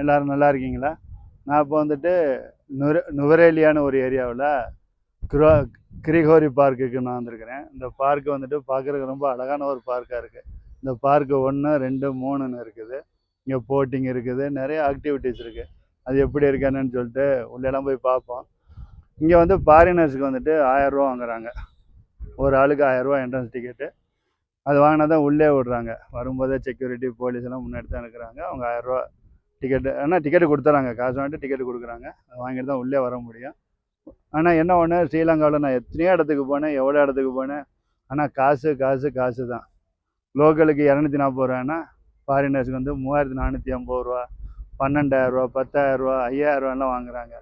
எல்லோரும் நல்லா இருக்கீங்களா? நான் இப்போ வந்துட்டு நுவரேலியான்னு ஒரு ஏரியாவில் கிரோ கிரிகோரி பார்க்குக்கு நான் வந்திருக்கிறேன். இந்த பார்க்கு வந்துட்டு பார்க்குறதுக்கு ரொம்ப அழகான ஒரு பார்க்காக இருக்குது. இந்த பார்க்கு 1, 2, 3ன்னு இருக்குது. இங்கே போட்டிங் இருக்குது, நிறைய ஆக்டிவிட்டீஸ் இருக்குது. அது எப்படி இருக்கானுன்னு சொல்லிட்டு உள்ளெல்லாம் போய் பார்ப்போம். இங்கே வந்து ஃபாரினர்ஸுக்கு வந்துட்டு 1000 ரூபா வாங்குறாங்க. ஒரு ஆளுக்கு 1000 ரூபா என்ட்ரன்ஸ் டிக்கெட்டு. அது வாங்கினா தான் உள்ளே விடுறாங்க. வரும்போதே செக்யூரிட்டி போலீஸ் எல்லாம் முன்னாடி தான் இருக்கிறாங்க. அவங்க 1000 ரூபா டிக்கெட்டு, ஆனால் டிக்கெட்டு கொடுத்துறாங்க, காசு வாங்கிட்டு டிக்கெட்டு கொடுக்குறாங்க. அதை வாங்கிட்டு தான் உள்ளே வர முடியும். ஆனால் என்ன ஒன்று, ஸ்ரீலங்காவில் நான் எத்தனையோ இடத்துக்கு போனேன், எவ்வளோ இடத்துக்கு போனேன், ஆனால் காசு காசு காசு தான். லோக்கலுக்கு 240 ரூபான்னா ஃபாரினர்ஸுக்கு வந்து 3450 ரூபா, 12,000 ரூபா, 10,000 ரூபா, 5,000 ரூபாலாம் வாங்குறாங்க.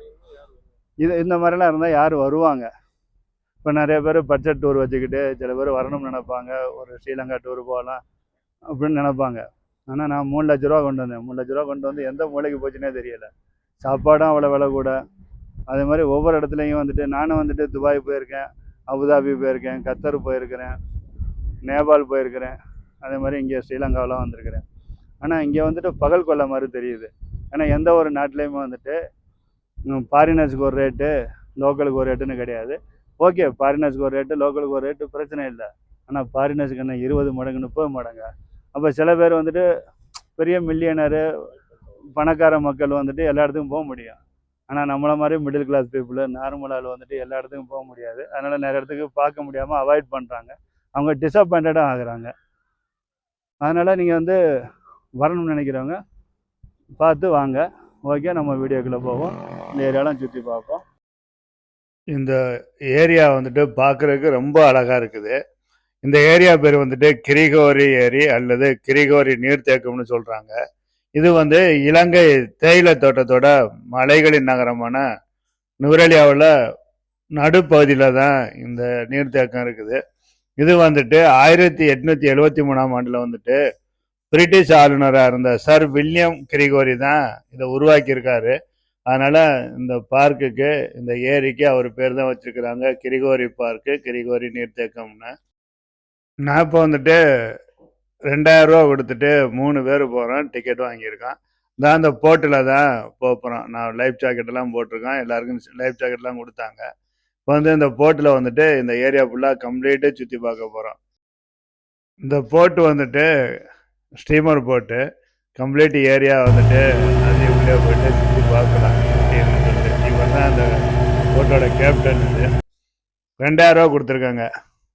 இந்த மாதிரிலாம் இருந்தால் யார் வருவாங்க? இப்போ நிறைய பேர் பட்ஜெட் டூர் வச்சுக்கிட்டு சில பேர் வரணும்னு நினைப்பாங்க, ஒரு ஸ்ரீலங்கா டூர் போகலாம் அப்படின்னு நினைப்பாங்க. ஆனால் நான் 3 லட்ச ரூபா கொண்டு வந்தேன். 3 லட்ச ரூபா கொண்டு வந்து எந்த மூளைக்கு போச்சுன்னே தெரியலை. சாப்பாடும் அவ்வளோ விலை கூட. அதே மாதிரி ஒவ்வொரு இடத்துலையும் வந்துட்டு நானும் வந்துட்டு துபாய் போயிருக்கேன், அபுதாபி போயிருக்கேன், கத்தர் போயிருக்கிறேன், நேபாள் போயிருக்கிறேன். அதே மாதிரி இங்கே ஸ்ரீலங்காவெலாம் வந்திருக்கிறேன். ஆனால் இங்கே வந்துட்டு பகல் கொள்ளை மாதிரி தெரியுது. ஏன்னா எந்த ஒரு நாட்டிலையுமே வந்துட்டு ஃபாரினர்ஸுக்கு ஒரு ரேட்டு, லோக்கலுக்கு ஒரு ரேட்டுன்னு கிடையாது. ஓகே, ஃபாரினர்ஸுக்கு ஒரு ரேட்டு, லோக்கலுக்கு ஒரு ரேட்டு, பிரச்சனை இல்லை. ஆனால் ஃபாரினர்ஸுக்கு என்ன 20 மடங்கு 30 மடங்கு? அப்போ சில பேர் வந்துட்டு பெரிய மில்லியனரு, பணக்கார மக்கள் வந்துட்டு எல்லா இடத்துக்கும் போக முடியும். ஆனால் நம்மளை மாதிரி மிடில் கிளாஸ் பீப்புளு, நார்மலால் வந்துட்டு எல்லா இடத்துக்கும் போக முடியாது. அதனால் நிறைய இடத்துக்கு பார்க்க முடியாமல் அவாய்ட் பண்ணுறாங்க. அவங்க டிஸப்பாயிண்டடாக ஆகுறாங்க. அதனால் நீங்கள் வந்து வரணும்னு நினைக்கிறவங்க பார்த்து வாங்க. ஓகே, நம்ம வீடியோக்குள்ளே போவோம். இந்த ஏரியாலாம் சுற்றி பார்ப்போம். இந்த ஏரியா வந்துட்டு பார்க்குறதுக்கு ரொம்ப அழகாக இருக்குது. இந்த ஏரியா பேர் வந்துட்டு கிரிகோரி ஏரி அல்லது கிரிகோரி நீர்த்தேக்கம்னு சொல்கிறாங்க. இது வந்து இலங்கை தேயிலை தோட்டத்தோட மலைகளின் நகரமான நுவரெலியாவில் நடுப்பகுதியில் தான் இந்த நீர்த்தேக்கம் இருக்குது. இது வந்துட்டு 1873ஆம் ஆண்டில் வந்துட்டு பிரிட்டிஷ் ஆளுநராக இருந்த சர் வில்லியம் கிரிகோரி தான் இதை உருவாக்கியிருக்காரு. அதனால் இந்த பார்க்குக்கு, இந்த ஏரிக்கு அவர் பேர் தான் வச்சுருக்கிறாங்க, கிரிகோரி பார்க்கு, கிரிகோரி நீர்த்தேக்கம்னு. நான் இப்போ வந்துட்டு 2000 ரூபா கொடுத்துட்டு 3 பேர் போகிறோம், டிக்கெட் வாங்கியிருக்கான். நான் அந்த போட்டில் தான் போகிறோம். நான் லைஃப் ஜாக்கெட்டெல்லாம் போட்டிருக்கேன், எல்லாருக்கும் லைஃப் ஜாக்கெட்லாம் கொடுத்தாங்க. இப்போ வந்து இந்த போட்டில் வந்துட்டு இந்த ஏரியா ஃபுல்லாக கம்ப்ளீட்டாக சுற்றி பார்க்க போகிறோம். இந்த போட்டு வந்துட்டு ஸ்டீமர் போட்டு கம்ப்ளீட் ஏரியா வந்துட்டு அது உள்ளே போயிட்டு சுற்றி பார்க்கலாம். இவர் தான் அந்த போட்டோட கேப்டன். இது 2000 ரூபா கொடுத்துருக்காங்க.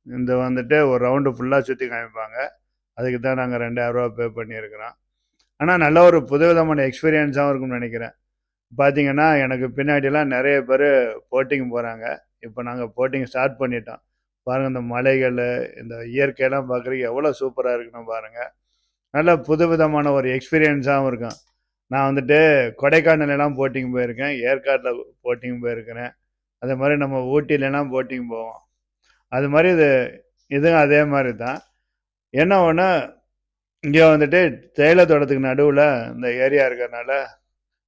இந்த வந்துட்டு ஒரு ரவுண்டு ஃபுல்லாக சுற்றி காமிப்பாங்க. அதுக்கு தான் நாங்கள் 2000 ரூபா பே பண்ணியிருக்கிறோம். ஆனால் நல்ல ஒரு புதுவிதமான எக்ஸ்பீரியன்ஸாகவும் இருக்கும்னு நினைக்கிறேன். பார்த்தீங்கன்னா எனக்கு பின்னாடிலாம் நிறைய பேர் போட்டிங் போகிறாங்க. இப்போ நாங்கள் போட்டிங் ஸ்டார்ட் பண்ணிட்டோம். பாருங்கள், இந்த மலைகள், இந்த இயற்கையெல்லாம் பார்க்குறதுக்கு எவ்வளோ சூப்பராக இருக்குன்னு பாருங்கள். நல்ல புதுவிதமான ஒரு எக்ஸ்பீரியன்ஸாகவும் இருக்கும். நான் வந்துட்டு கொடைக்கானலாம் போட்டிங் போயிருக்கேன், ஏற்காட்டில் போட்டிங் போயிருக்கிறேன். அதே மாதிரி நம்ம ஊட்டிலலாம் போட்டிங் போவோம். அது மாதிரி இதுவும் அதே மாதிரி தான். என்ன ஒன்று, இங்கே வந்துட்டு தேயிலை தோட்டத்துக்கு நடுவில் இந்த ஏரியா இருக்கிறதுனால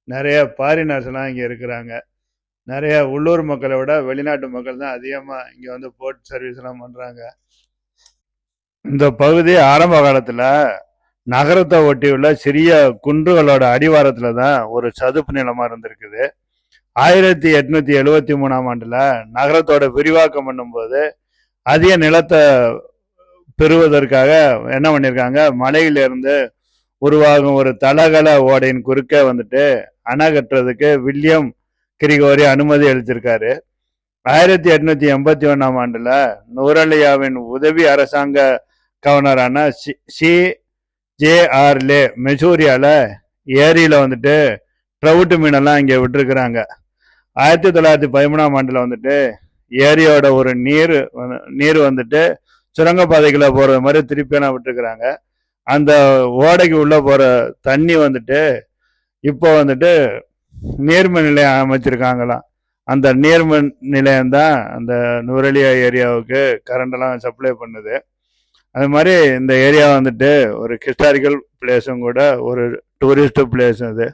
நிறைய ஃபாரினர்ஸ்லாம் இங்கே இருக்கிறாங்க. நிறைய உள்ளூர் மக்களை விட வெளிநாட்டு மக்கள் தான் அதிகமாக இங்கே வந்து போட் சர்வீஸ்லாம் பண்ணுறாங்க. இந்த பகுதி ஆரம்ப காலத்தில் நகரத்தை ஒட்டியுள்ள சிறிய குன்றுகளோட அடிவாரத்தில் தான் ஒரு சதுப்பு நிலமாக இருந்திருக்குது. 1873ஆம் ஆண்டில் நகரத்தோட விரிவாக்கம் பண்ணும்போது அதிக நிலத்தை பெறுவதற்காக என்ன பண்ணியிருக்காங்க, மலையிலிருந்து உருவாகும் ஒரு தலகல ஓடையின் குறுக்க வந்துட்டு அணை கட்டுறதுக்கு வில்லியம் கிரிகோரி அனுமதி அளித்திருக்காரு. 1881ஆம் ஆண்டில் நுவரெலியாவின் உதவி அரசாங்க கவர்னரான CJR லே மெசூரியால ஏரியில வந்துட்டு ட்ரவுட் மீனெல்லாம் இங்கே விட்டுருக்குறாங்க. 1913ஆம் ஆண்டில் வந்துட்டு ஏரியோட ஒரு நீர் வந்துட்டு சுரங்கப்பாதைக்குள்ள போறது மாதிரி திருப்பியெல்லாம் விட்டுருக்குறாங்க. அந்த ஓடைக்கு உள்ள போற தண்ணி வந்துட்டு இப்போ வந்துட்டு நீர்மின் நிலையம் அமைச்சிருக்காங்களாம். அந்த நீர்மின் நிலையம் தான் அந்த நுவரெலியா ஏரியாவுக்கு கரண்டெல்லாம் சப்ளை பண்ணுது. அது மாதிரி இந்த ஏரியா வந்துட்டு ஒரு ஹிஸ்டாரிக்கல் பிளேஸும் கூட, ஒரு டூரிஸ்ட் பிளேஸ். அது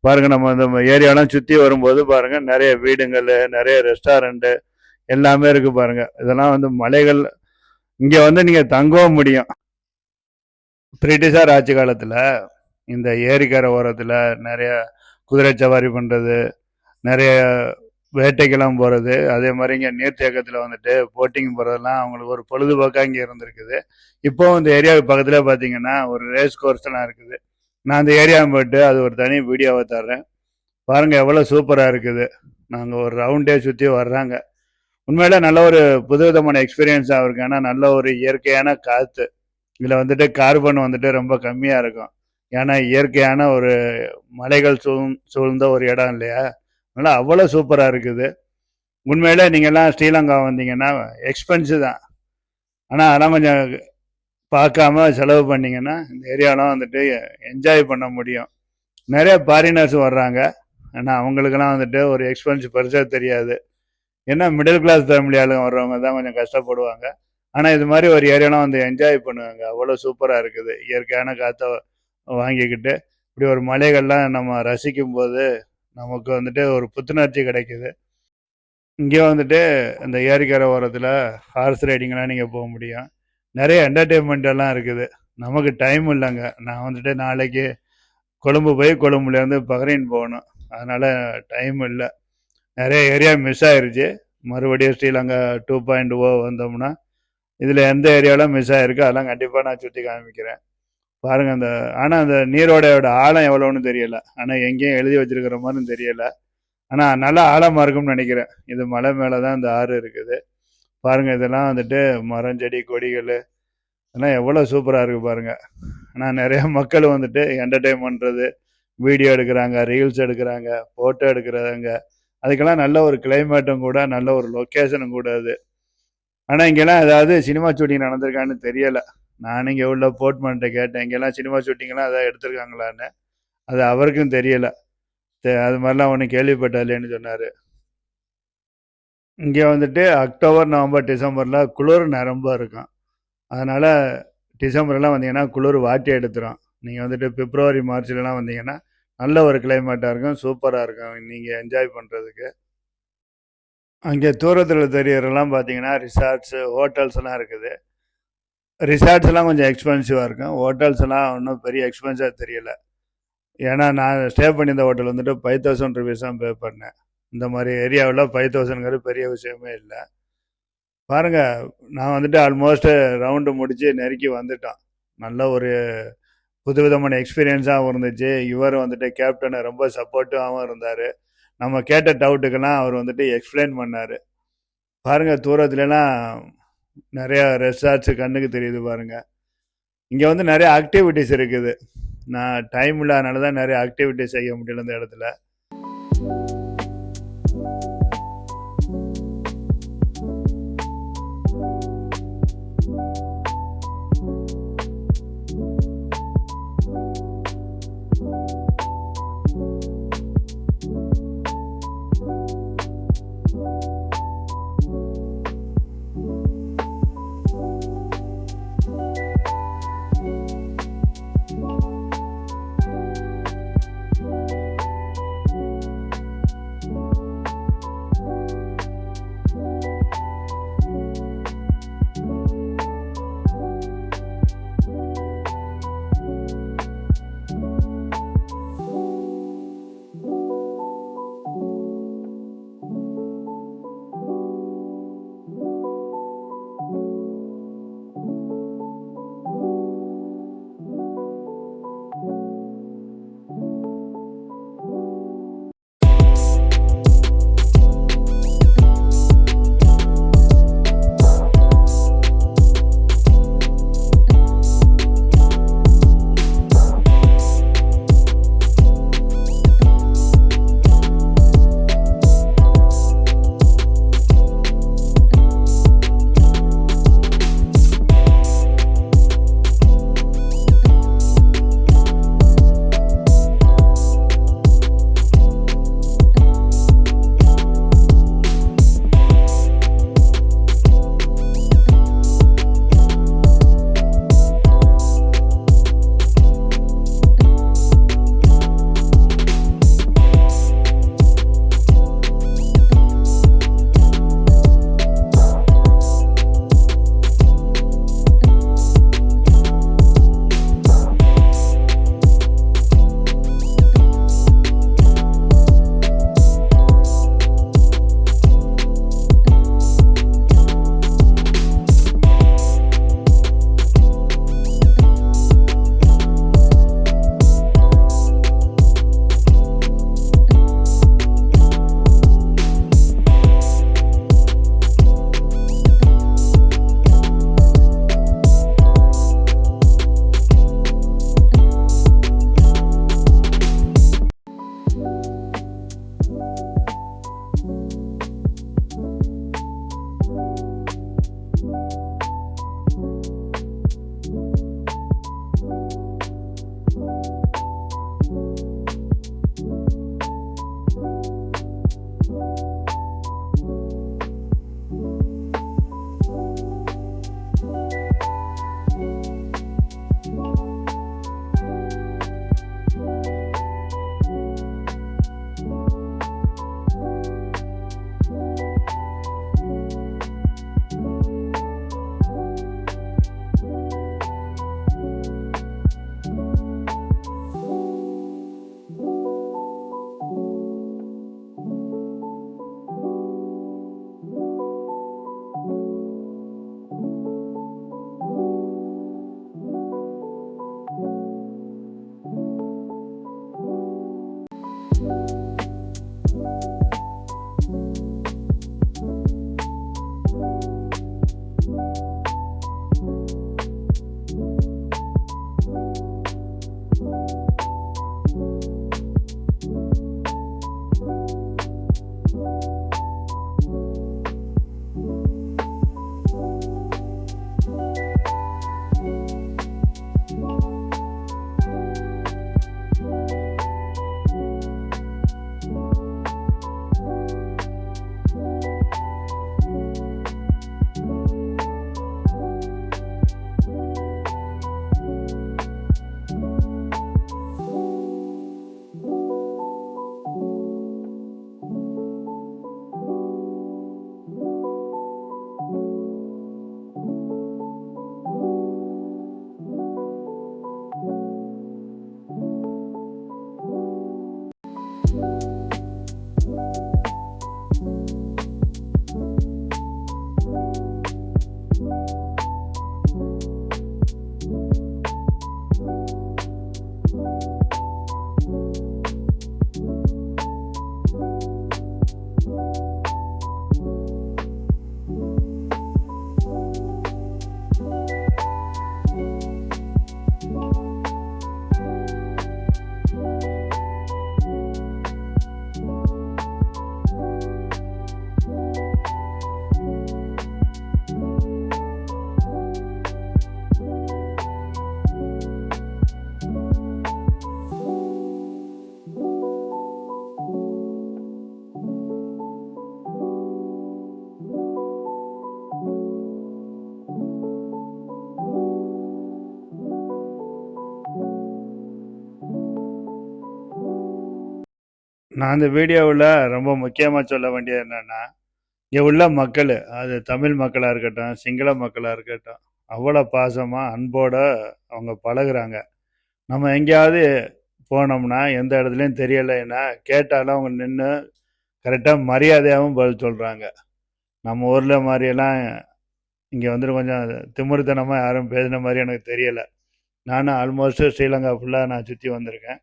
பாருங்க, நம்ம இந்த ஏரியாலாம் சுற்றி வரும்போது பாருங்க, நிறைய வீடுங்கள், நிறைய ரெஸ்டாரண்ட்டு எல்லாமே இருக்கு பாருங்க. இதெல்லாம் வந்து மலைகள். இங்கே வந்து நீங்கள் தங்கவும் முடியும். பிரிட்டிஷார் ஆட்சி காலத்தில் இந்த ஏரிக்கரை ஓரத்தில் நிறைய குதிரை சவாரி பண்ணுறது, நிறைய வேட்டைக்கெல்லாம் போகிறது, அதே மாதிரி இங்கே நீர்த்தேக்கத்தில் வந்துட்டு போட்டிங் போகிறதெல்லாம் அவங்களுக்கு ஒரு பொழுதுபோக்காக இங்கே இருந்திருக்குது. இப்போவும் இந்த ஏரியாவுக்கு பக்கத்தில் பார்த்தீங்கன்னா ஒரு ரேஸ் கோர்ஸ்லாம் இருக்குது. நான் அந்த ஏரியாவை போயிட்டு அது ஒரு தனி வீடியோவை தர்றேன் பாருங்கள், எவ்வளோ சூப்பராக இருக்குது. நாங்கள் ஒரு ரவுண்டே சுற்றி வர்றாங்க. உண்மையில நல்ல ஒரு புதுவிதமான எக்ஸ்பீரியன்ஸாக இருக்குது. ஏன்னா நல்ல ஒரு இயற்கையான காற்று. இதில் வந்துட்டு கார்பன் வந்துட்டு ரொம்ப கம்மியாக இருக்கும். ஏன்னா இயற்கையான ஒரு மலைகள் சூழ்ந்த ஒரு இடம் இல்லையா, அதனால் அவ்வளோ சூப்பராக இருக்குது. உண்மையில நீங்கள்லாம் ஸ்ரீலங்கா வந்தீங்கன்னா எக்ஸ்பென்சிவ் தான், ஆனால் அதெல்லாம் கொஞ்சம் பார்க்காம செலவு பண்ணிங்கன்னா இந்த ஏரியாலாம் வந்துட்டு என்ஜாய் பண்ண முடியும். நிறைய ஃபாரினர்ஸ் வர்றாங்க, ஆனால் அவங்களுக்கெல்லாம் வந்துட்டு ஒரு எக்ஸ்பென்ஸ் பெருசாக தெரியாது. ஏன்னா மிடில் கிளாஸ் ஃபேமிலி ஆளுங்க வர்றவங்க தான் கொஞ்சம் கஷ்டப்படுவாங்க. ஆனால் இது மாதிரி ஒரு ஏரியாலாம் வந்து என்ஜாய் பண்ணுவாங்க. அவ்வளோ சூப்பராக இருக்குது. இயற்கையான காற்றை வாங்கிக்கிட்டு இப்படி ஒரு மலைகள்லாம் நம்ம ரசிக்கும் போது நமக்கு வந்துட்டு ஒரு புத்துணர்ச்சி கிடைக்குது. இங்கே வந்துட்டு இந்த ஏரிக்கரை ஓரத்தில் ஹார்ஸ் ரைடிங்லாம் நீங்கள் போக முடியும். நிறைய என்டர்டெயின்மெண்ட் எல்லாம் இருக்குது. நமக்கு டைம் இல்லைங்க. நான் வந்துட்டு நாளைக்கு கொழும்பு போய் கொழும்புலேருந்து பஹ்ரைன் போகணும், அதனால் டைம் இல்லை. நிறைய ஏரியா மிஸ் ஆயிருச்சு. மறுபடியும் ஸ்ரீலங்கா 2.0 வந்தோம்னா இதில் எந்த ஏரியாவில் மிஸ் ஆகிருக்கு அதெல்லாம் கண்டிப்பாக நான் சுற்றி காமிக்கிறேன். பாருங்கள், ஆனால் அந்த நீரோடையோட ஆழம் எவ்வளோன்னு தெரியலை, ஆனால் எங்கேயும் எழுதி வச்சிருக்கிற மாதிரியும் தெரியலை. ஆனால் நல்லா ஆழமாக இருக்கும்னு நினைக்கிறேன். இது மலை மேலே தான் இந்த ஆறு இருக்குது. பாருங்கள், இதெல்லாம் வந்துட்டு மரம் செடி கொடிகள் இதெல்லாம் எவ்வளோ சூப்பராக இருக்குது பாருங்கள். ஆனால் நிறைய மக்கள் வந்துட்டு என்டர்டெயின் பண்ணுறது, வீடியோ எடுக்கிறாங்க, ரீல்ஸ் எடுக்கிறாங்க, ஃபோட்டோ எடுக்கிறாங்க. அதுக்கெல்லாம் நல்ல ஒரு கிளைமேட்டும் கூட, நல்ல ஒரு லொக்கேஷனும் கூட அது. ஆனால் இங்கெல்லாம் ஏதாவது சினிமா ஷூட்டிங் நடந்திருக்கான்னு தெரியலை. நான் இங்கே உள்ள போர்ட்மேன்கிட்ட கேட்டேன், இங்கெல்லாம் சினிமா ஷூட்டிங்லாம் எதாவது எடுத்திருக்காங்களான்னு. அது அவருக்கும் தெரியலை. அது மாதிரிலாம் ஒன்றும் கேள்விப்பட்டாலேன்னு சொன்னார். இங்கே வந்துட்டு அக்டோபர், நவம்பர், டிசம்பரில் குளிர் ரொம்ப இருக்கும். அதனால் டிசம்பர்லாம் வந்தீங்கன்னா குளிர் வாட்டி எடுத்துரும். நீங்கள் வந்துட்டு பிப்ரவரி, மார்ச்லலாம் வந்தீங்கன்னா நல்ல ஒரு கிளைமேட்டாக இருக்கும், சூப்பராக இருக்கும் நீங்கள் என்ஜாய் பண்ணுறதுக்கு. அங்கே தூரத்தில் தெரியறதெல்லாம் பார்த்தீங்கன்னா ரிசார்ட்ஸு, ஹோட்டல்ஸ்லாம் இருக்குது. ரிசார்ட்ஸ்லாம் கொஞ்சம் எக்ஸ்பென்சிவாக இருக்கும், ஹோட்டல்ஸ்லாம் ஒன்றும் பெரிய எக்ஸ்பென்சிவாக தெரியலை. ஏன்னா நான் ஸ்டே பண்ணியிருந்த ஹோட்டல் வந்துட்டு 5000 ருபீஸ் தான் பே பண்ணேன். இந்த மாதிரி ஏரியாவில் 5000ங்கிறது பெரிய விஷயமே இல்லை. பாருங்கள், நான் வந்துட்டு ஆல்மோஸ்ட் ரவுண்டு முடித்து நெருக்கி வந்துட்டோம். நல்ல ஒரு புதுவிதமான எக்ஸ்பீரியன்ஸாகவும் இருந்துச்சு. இவர் வந்துட்டு கேப்டனை ரொம்ப சப்போர்ட்டிவாகவும் இருந்தார். நம்ம கேட்ட டவுட்டுக்கெல்லாம் அவர் வந்துட்டு எக்ஸ்பிளைன் பண்ணார். பாருங்கள், தூரத்துலலாம் நிறையா ரெசார்ட்ஸு கண்ணுக்கு தெரியுது பாருங்கள். இங்கே வந்து நிறைய ஆக்டிவிட்டிஸ் இருக்குது. நான் டைம் இல்லாதனால தான் நிறைய ஆக்டிவிட்டிஸ் செய்ய முடியல இந்த இடத்துல. நான் அந்த வீடியோவில் ரொம்ப முக்கியமாக சொல்ல வேண்டியது என்னென்னா, இங்கே உள்ள மக்கள், அது தமிழ் மக்களாக இருக்கட்டும், சிங்கள மக்களாக இருக்கட்டும், அவ்வளோ பாசமாக அன்போட அவங்க பழகுறாங்க. நம்ம எங்கேயாவது போனோம்னா எந்த இடத்துலையும் தெரியலைன்னா கேட்டாலும் அவங்க நின்று கரெக்டாக மரியாதையாகவும் பதில் சொல்கிறாங்க. நம்ம ஊரில் மாதிரியெல்லாம் இங்கே வந்துட்டு கொஞ்சம் திமிருத்தனமாக யாரும் பேசின மாதிரி எனக்கு தெரியலை. நானும் ஆல்மோஸ்ட்டு ஸ்ரீலங்கா ஃபுல்லாக நான் சுற்றி வந்திருக்கேன்.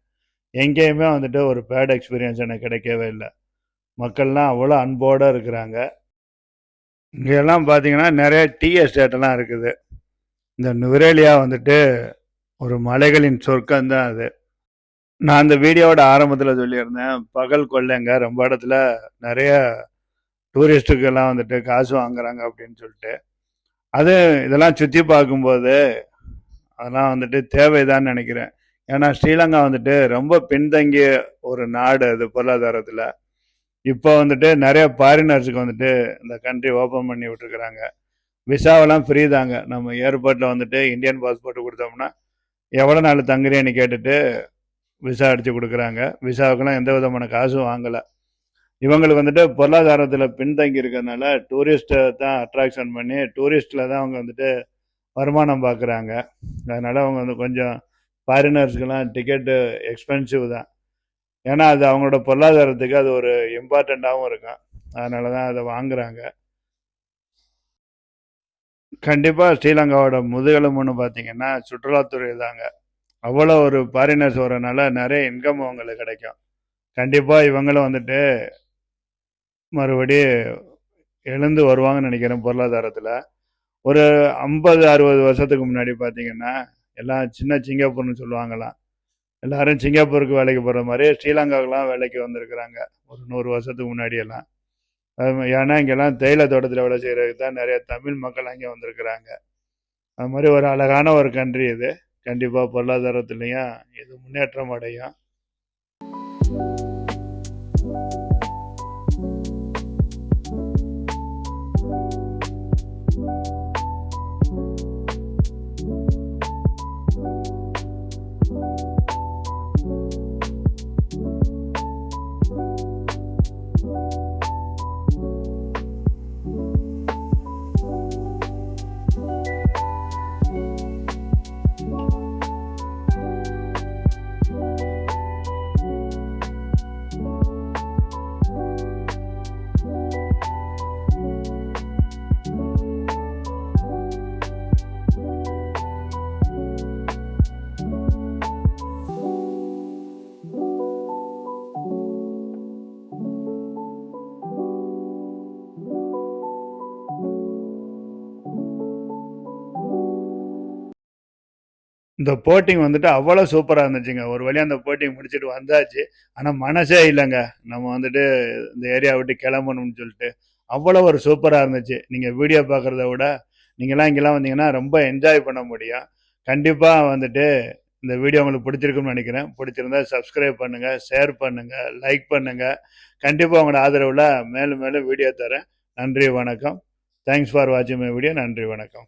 எங்கேயுமே வந்துட்டு ஒரு பேட் எக்ஸ்பீரியன்ஸ் எனக்கு கிடைக்கவே இல்லை. மக்கள்லாம் அவ்வளோ அன்போடு இருக்கிறாங்க. இங்கெல்லாம் பார்த்தீங்கன்னா நிறைய டீ எஸ்டேட்டெல்லாம் இருக்குது. இந்த நுவரேலியா வந்துட்டு ஒரு மலைகளின் சொர்க்கம் தான் அது. நான் அந்த வீடியோவோட ஆரம்பத்தில் சொல்லியிருந்தேன், பகல் கொள்ளைங்க ரொம்ப இடத்துல நிறைய டூரிஸ்ட்டுக்கெல்லாம் வந்துட்டு காசு வாங்குறாங்க அப்படின்னு சொல்லிட்டு. அது இதெல்லாம் சுற்றி பார்க்கும்போது அதெல்லாம் வந்துட்டு தேவைதான்னு நினைக்கிறேன். ஏன்னா ஸ்ரீலங்கா வந்துட்டு ரொம்ப பின்தங்கிய ஒரு நாடு அது பொருளாதாரத்தில். இப்போ வந்துட்டு நிறைய ஃபாரினர்ஸுக்கு வந்துட்டு இந்த கண்ட்ரி ஓப்பன் பண்ணி விட்டுருக்குறாங்க. விசாவெல்லாம் ஃப்ரீ தாங்க. நம்ம ஏர்போர்ட்டில் வந்துட்டு இந்தியன் பாஸ்போர்ட் கொடுத்தோம்னா எவ்வளோ நாள் தங்குறேன்னு கேட்டுட்டு விசா அடித்து கொடுக்குறாங்க. விசாவுக்கெல்லாம் எந்த விதமான காசும் வாங்கலை. இவங்களுக்கு வந்துட்டு பொருளாதாரத்தில் பின்தங்கி இருக்கிறதுனால டூரிஸ்ட்டை தான் அட்ராக்ஷன் பண்ணி டூரிஸ்டில் தான் அவங்க வந்துட்டு வருமானம் பார்க்குறாங்க. அதனால் அவங்க வந்து கொஞ்சம் ஃபாரினர்ஸ்க்கெல்லாம் டிக்கெட்டு எக்ஸ்பென்சிவ் தான். ஏன்னா அது அவங்களோட பொருளாதாரத்துக்கு அது ஒரு இம்பார்ட்டண்ட்டாகவும் இருக்கும். அதனால தான் அதை வாங்குகிறாங்க. கண்டிப்பாக ஸ்ரீலங்காவோட முதுகெலும்புன்னு பார்த்தீங்கன்னா சுற்றுலாத்துறை தாங்க. அவ்வளோ ஒரு ஃபாரினர்ஸ் வரனால நிறைய இன்கம் அவங்களுக்கு கிடைக்கும். கண்டிப்பாக இவங்களும் வந்துட்டு மறுபடியும் எழுந்து வருவாங்கன்னு நினைக்கிறேன் பொருளாதாரத்தில். ஒரு 50-60 வருஷத்துக்கு முன்னாடி பார்த்தீங்கன்னா எல்லாம் சின்ன சிங்கப்பூர்னு சொல்லுவாங்களாம். எல்லாரும் சிங்கப்பூருக்கு வேலைக்கு போகிற மாதிரி ஸ்ரீலங்காவுக்குலாம் வேலைக்கு வந்திருக்கிறாங்க ஒரு 100 வருஷத்துக்கு முன்னாடியெல்லாம். ஏன்னா இங்கெல்லாம் தேயிலை தோட்டத்தில் வேலை செய்கிறதுக்கு தான் நிறைய தமிழ் மக்கள் அங்கே வந்திருக்கிறாங்க. அது மாதிரி ஒரு அழகான ஒரு கண்ட்ரி இது. கண்டிப்பாக பொருளாதாரத்துலேயும் இது முன்னேற்றம் அடையும். இந்த போட்டிங் வந்துட்டு அவ்வளோ சூப்பராக இருந்துச்சுங்க. ஒரு வழியாக அந்த போட்டிங் முடிச்சுட்டு வந்தாச்சு. ஆனால் மனசே இல்லைங்க நம்ம வந்துட்டு இந்த ஏரியா விட்டு கிளம்பணும்னு சொல்லிட்டு. அவ்வளோ ஒரு சூப்பராக இருந்துச்சு. நீங்கள் வீடியோ பார்க்குறத விட நீங்களாம் இங்கெல்லாம் வந்தீங்கன்னா ரொம்ப என்ஜாய் பண்ண முடியும். கண்டிப்பாக வந்துட்டு இந்த வீடியோ உங்களுக்கு பிடிச்சிருக்குன்னு நினைக்கிறேன். பிடிச்சிருந்தா சப்ஸ்கிரைப் பண்ணுங்கள், ஷேர் பண்ணுங்கள், லைக் பண்ணுங்கள். கண்டிப்பாக உங்களோட ஆதரவில் மேலும் மேலும் வீடியோ தரேன். நன்றி, வணக்கம். தேங்க்ஸ் ஃபார் வாட்சிங் மை வீடியோ. நன்றி, வணக்கம்.